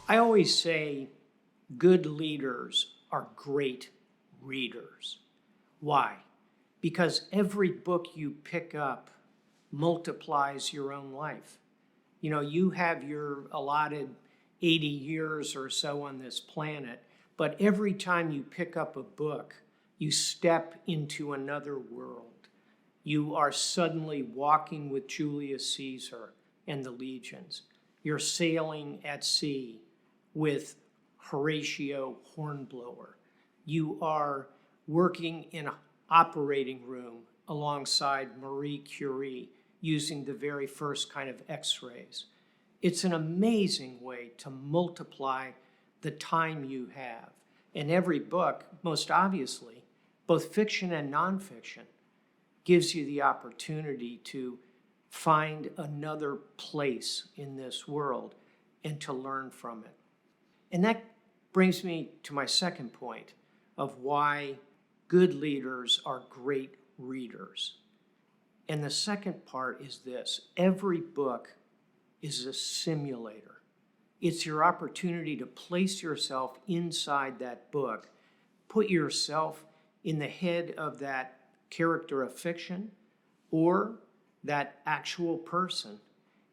I always say good leaders are great readers. Why? Because every book you pick up multiplies your own life. You know, you have your allotted 80 years or so on this planet, but every time you pick up a book, you step into another world. You are suddenly walking with Julius Caesar and the legions. You're sailing at sea with Horatio Hornblower. You are working in an operating room alongside Marie Curie using the very first kind of X-rays. It's an amazing way to multiply the time you have. And every book, most obviously, both fiction and nonfiction, gives you the opportunity to find another place in this world and to learn from it. And that brings me to my second point of why good leaders are great readers. And the second part is this: every book is a simulator. It's your opportunity to place yourself inside that book, put yourself in the head of that character of fiction or that actual person,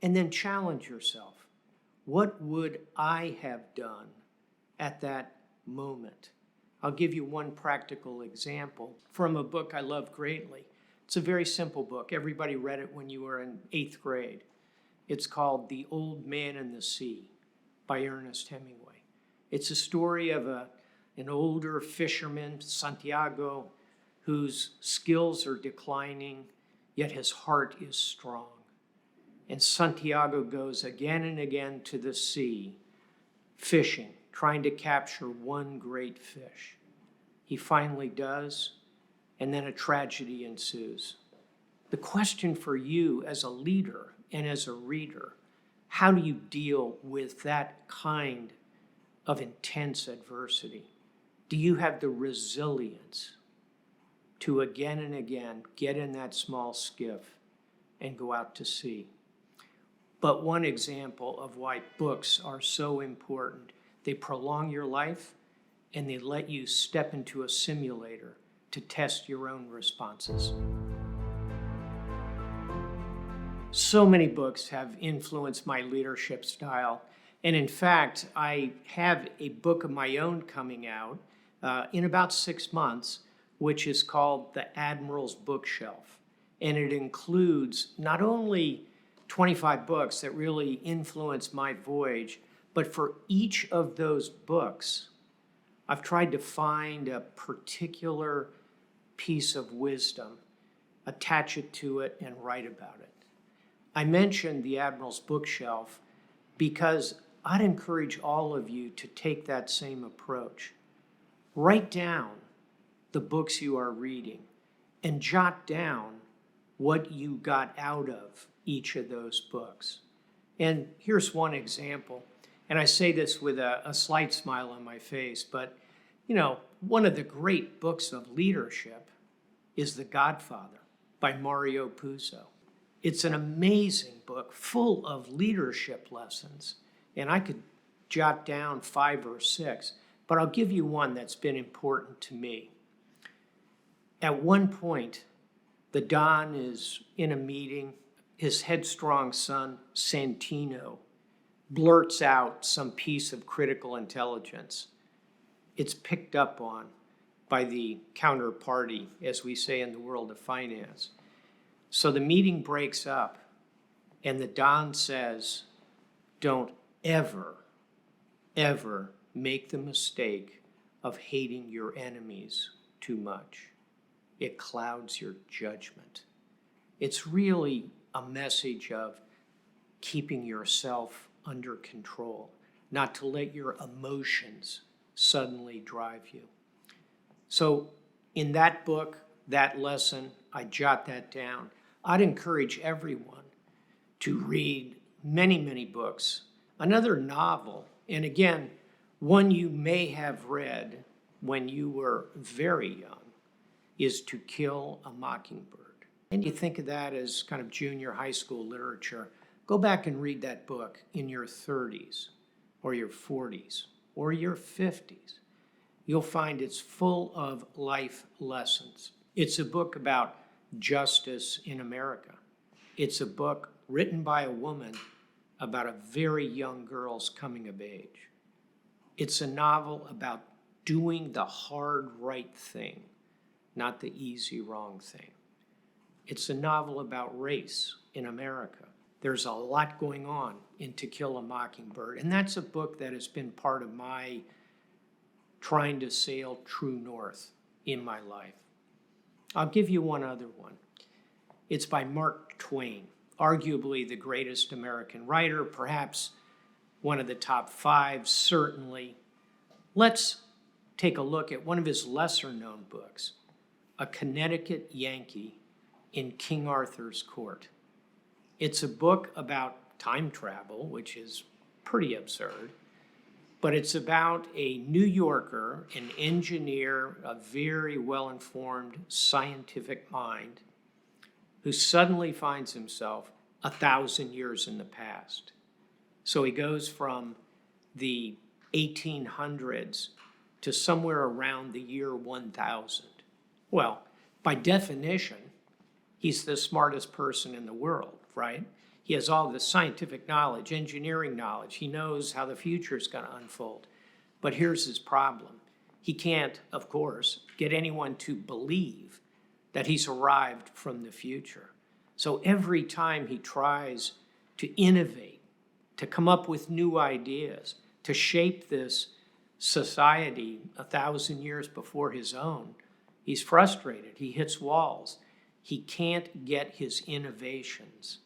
and then challenge yourself. What would I have done at that moment? I'll give you one practical example from a book I love greatly. It's a very simple book. Everybody read it when you were in 8th grade. It's called The Old Man and the Sea by Ernest Hemingway. It's a story of an older fisherman, Santiago, whose skills are declining, yet his heart is strong. And Santiago goes again and again to the sea, fishing, trying to capture one great fish. He finally does, and then a tragedy ensues. The question for you as a leader and as a reader: how do you deal with that kind of intense adversity? Do you have the resilience to again and again get in that small skiff and go out to sea? But one example of why books are so important: they prolong your life and they let you step into a simulator to test your own responses. So many books have influenced my leadership style. And in fact, I have a book of my own coming out in about 6 months, which is called The Admiral's Bookshelf. And it includes not only 25 books that really influenced my voyage, but for each of those books, I've tried to find a particular piece of wisdom, attach it to it, and write about it. I mentioned The Admiral's Bookshelf because I'd encourage all of you to take that same approach. Write down the books you are reading and jot down what you got out of each of those books. And here's one example, and I say this with a slight smile on my face, but one of the great books of leadership is The Godfather by Mario Puzo. It's an amazing book full of leadership lessons, and I could jot down 5 or 6, but I'll give you one that's been important to me. At one point, the Don is in a meeting. His headstrong son, Santino, blurts out some piece of critical intelligence. It's picked up on by the counterparty, as we say in the world of finance. So the meeting breaks up, and the Don says, "Don't ever, ever make the mistake of hating your enemies too much. It clouds your judgment." It's really a message of keeping yourself under control, not to let your emotions suddenly drive you. So in that book, that lesson, I jot that down. I'd encourage everyone to read many, many books. Another novel, and again, one you may have read when you were very young, is To Kill a Mockingbird. And you think of that as kind of junior high school literature. Go back and read that book in your 30s. or your 40s, or your 50s, you'll find it's full of life lessons. It's a book about justice in America. It's a book written by a woman about a very young girl's coming of age. It's a novel about doing the hard right thing, not the easy wrong thing. It's a novel about race in America. There's a lot going on in To Kill a Mockingbird, and that's a book that has been part of my trying to sail true north in my life. I'll give you one other one. It's by Mark Twain, arguably the greatest American writer, perhaps one of the top 5, certainly. Let's take a look at one of his lesser-known books, A Connecticut Yankee in King Arthur's Court. It's a book about time travel, which is pretty absurd, but it's about a New Yorker, an engineer, a very well-informed scientific mind, who suddenly finds himself 1,000 years in the past. So he goes from the 1800s to somewhere around the year 1000. Well, by definition, he's the smartest person in the world, right? He has all the scientific knowledge, engineering knowledge. He knows how the future is going to unfold. But here's his problem. He can't, of course, get anyone to believe that he's arrived from the future. So every time he tries to innovate, to come up with new ideas, to shape this society 1,000 years before his own, he's frustrated. He hits walls. He can't get his innovations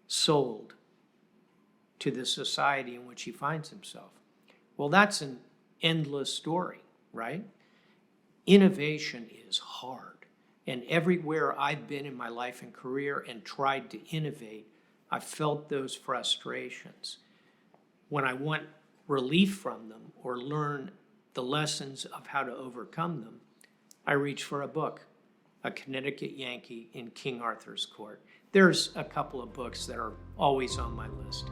sold to the society in which he finds himself. Well, that's an endless story, right? Innovation is hard. And everywhere I've been in my life and career and tried to innovate, I've felt those frustrations. When I want relief from them or learn the lessons of how to overcome them, I reach for a book, A Connecticut Yankee in King Arthur's Court. There's a couple of books that are always on my list.